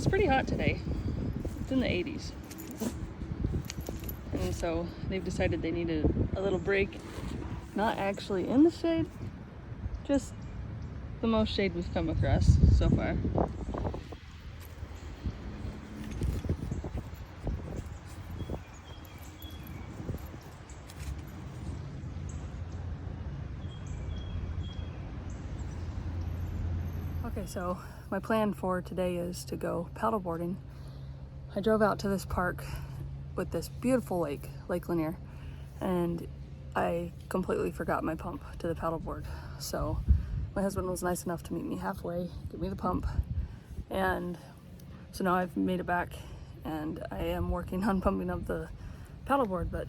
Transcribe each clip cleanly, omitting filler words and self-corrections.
pretty hot today. It's in the 80s. And so they've decided they needed a little break. Not actually in the shade, just the most shade we've come across so far. Okay, so my plan for today is to go paddleboarding. I drove out to this park with this beautiful lake, Lake Lanier, and I completely forgot my pump to the paddleboard. So my husband was nice enough to meet me halfway, give me the pump, and so now I've made it back and I am working on pumping up the paddleboard, but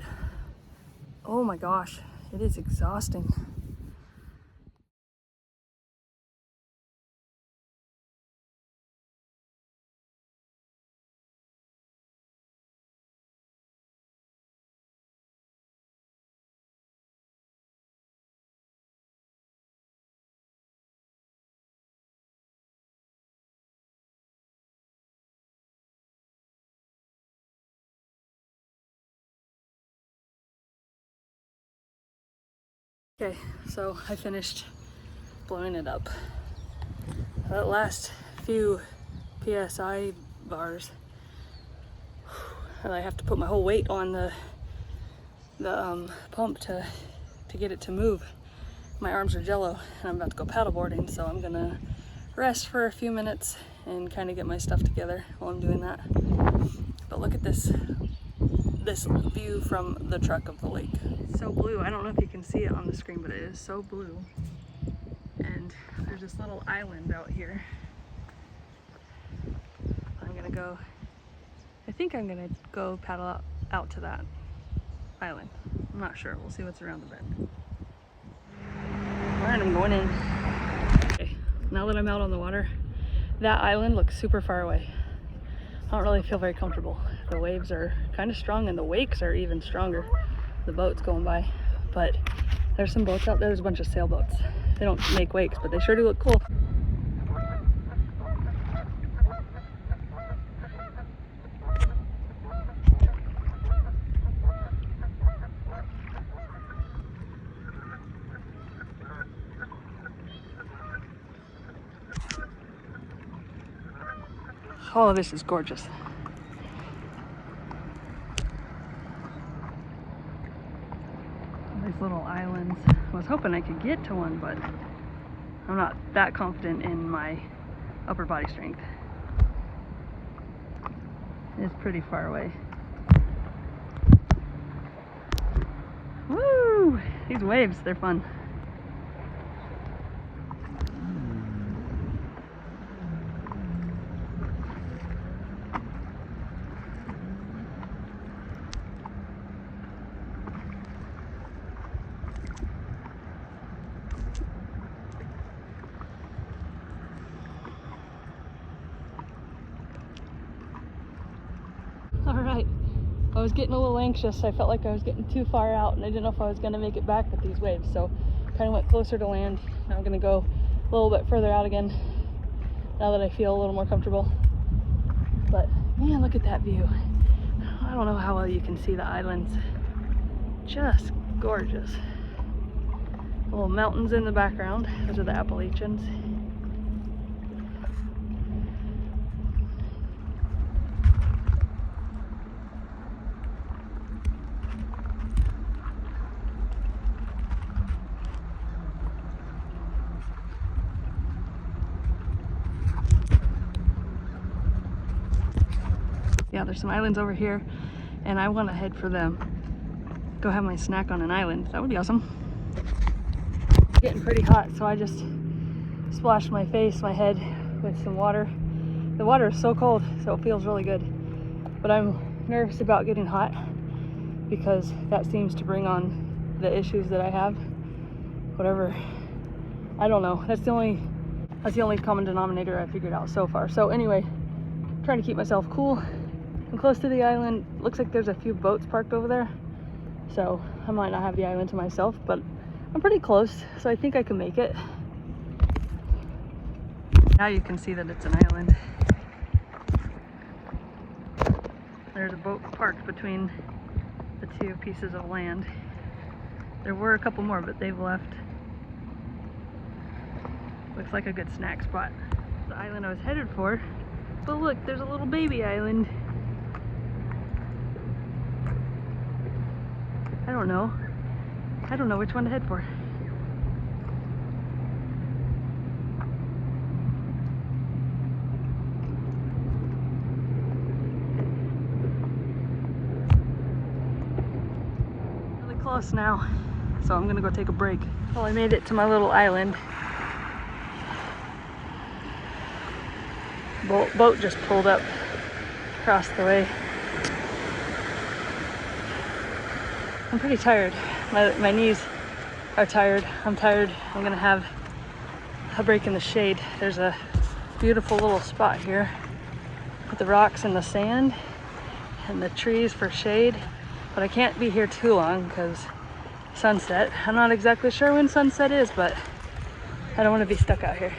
oh my gosh, it is exhausting. Okay, so I finished blowing it up. That last few PSI bars, and I have to put my whole weight on the pump to get it to move. My arms are jello and I'm about to go paddleboarding, so I'm gonna rest for a few minutes and kind of get my stuff together while I'm doing that. But look at this view from the truck of the lake. So blue. I don't know if you can see it on the screen, but it is so blue. And there's this little island out here. I think I'm gonna go paddle out to that island. I'm not sure. We'll see what's around the bend. Alright, I'm going in. Okay, now that I'm out on the water, that island looks super far away. I don't really feel very comfortable. The waves are kind of strong and the wakes are even stronger. The boats going by, but there's some boats out there. There's a bunch of sailboats. They don't make wakes, but they sure do look cool. Oh, this is gorgeous. These little islands. I was hoping I could get to one, but I'm not that confident in my upper body strength. It's pretty far away. Woo! These waves, they're fun. All right, I was getting a little anxious. I felt like I was getting too far out and I didn't know if I was gonna make it back with these waves. So kind of went closer to land. Now I'm gonna go a little bit further out again now that I feel a little more comfortable. But man, look at that view. I don't know how well you can see the islands. Just gorgeous. Little mountains in the background. Those are the Appalachians. Yeah, there's some islands over here and I want to head for them. Go have my snack on an island. That would be awesome. It's getting pretty hot, so I just splashed my face, my head with some water. The water is so cold, so it feels really good. But I'm nervous about getting hot because that seems to bring on the issues that I have. Whatever. I don't know. That's the only common denominator I figured out so far. So anyway, trying to keep myself cool. I'm close to the island. Looks like there's a few boats parked over there, so I might not have the island to myself, but I'm pretty close, so I think I can make it. Now you can see that it's an island. There's a boat parked between the two pieces of land. There were a couple more, but they've left. Looks like a good snack spot. The island I was headed for. But look, there's a little baby island. I don't know which one to head for. Really close now, so I'm gonna go take a break. Well, I made it to my little island. Boat just pulled up across the way. I'm pretty tired. My knees are tired. I'm tired. I'm gonna have a break in the shade. There's a beautiful little spot here with the rocks and the sand and the trees for shade. But I can't be here too long because sunset. I'm not exactly sure when sunset is, but I don't want to be stuck out here.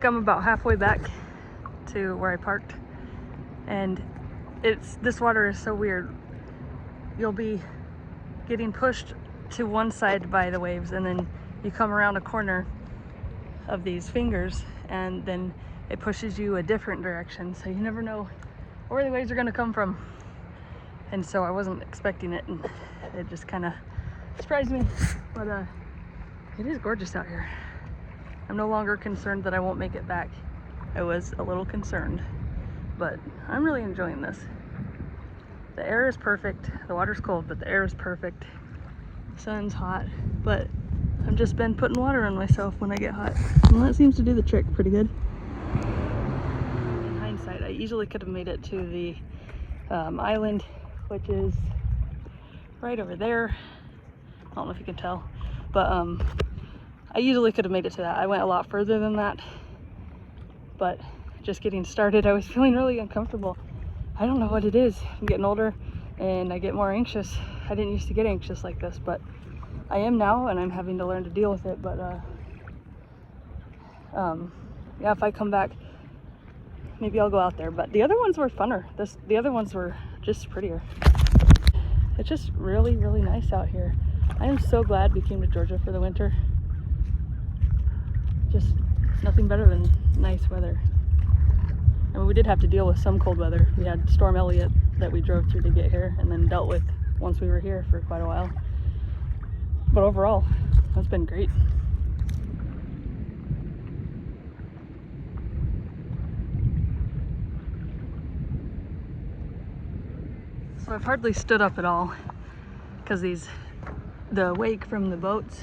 I'm about halfway back to where I parked, and this water is so weird. You'll be getting pushed to one side by the waves, and then you come around a corner of these fingers and then it pushes you a different direction, so you never know where the waves are going to come from. And so I wasn't expecting it, and it just kind of surprised me. But it is gorgeous out here. I'm no longer concerned that I won't make it back. I was a little concerned, but I'm really enjoying this. The air is perfect. The water's cold, but the air is perfect. The sun's hot, but I've just been putting water on myself when I get hot, and that seems to do the trick pretty good. In hindsight, I easily could have made it to the island, which is right over there. I don't know if you can tell, but I easily could have made it to that. I went a lot further than that, but just getting started, I was feeling really uncomfortable. I don't know what it is. I'm getting older and I get more anxious. I didn't used to get anxious like this, but I am now, and I'm having to learn to deal with it. But yeah, if I come back, maybe I'll go out there. But the other ones were funner. The other ones were just prettier. It's just really, really nice out here. I am so glad we came to Georgia for the winter. Just nothing better than nice weather. I mean, we did have to deal with some cold weather. We had Storm Elliott that we drove through to get here, and then dealt with once we were here for quite a while. But overall, that's been great. So I've hardly stood up at all because the wake from the boats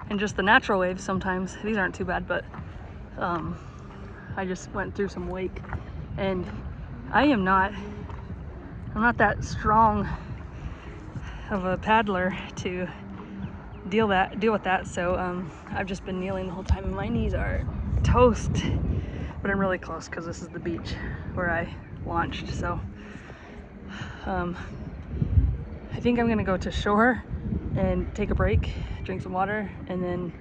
and just the natural waves sometimes, these aren't too bad, but I just went through some wake, and I'm not that strong of a paddler to deal with that, so I've just been kneeling the whole time, and my knees are toast, but I'm really close because this is the beach where I launched. So I think I'm gonna go to shore and take a break, drink some water, and then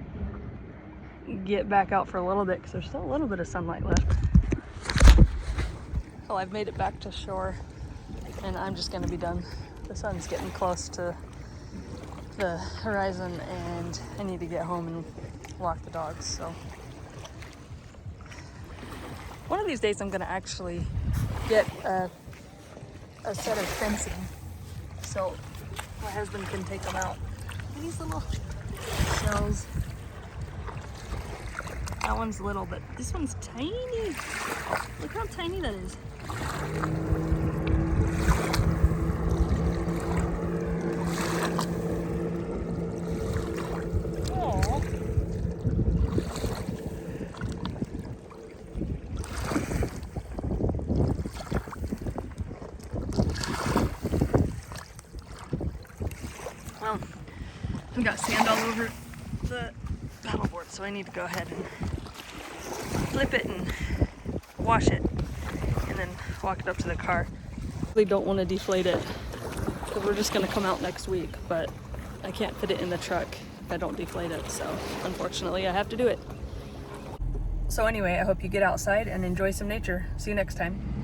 get back out for a little bit because there's still a little bit of sunlight left. Well, I've made it back to shore, and I'm just gonna be done. The sun's getting close to the horizon, and I need to get home and walk the dogs. So one of these days I'm gonna actually get a set of fencing so my husband can take them out. These little shells. That one's little, but this one's tiny. Look how tiny that is. so I need to go ahead and flip it and wash it and then walk it up to the car. I really don't want to deflate it because we're just going to come out next week, but I can't fit it in the truck if I don't deflate it, so unfortunately I have to do it. So anyway, I hope you get outside and enjoy some nature. See you next time.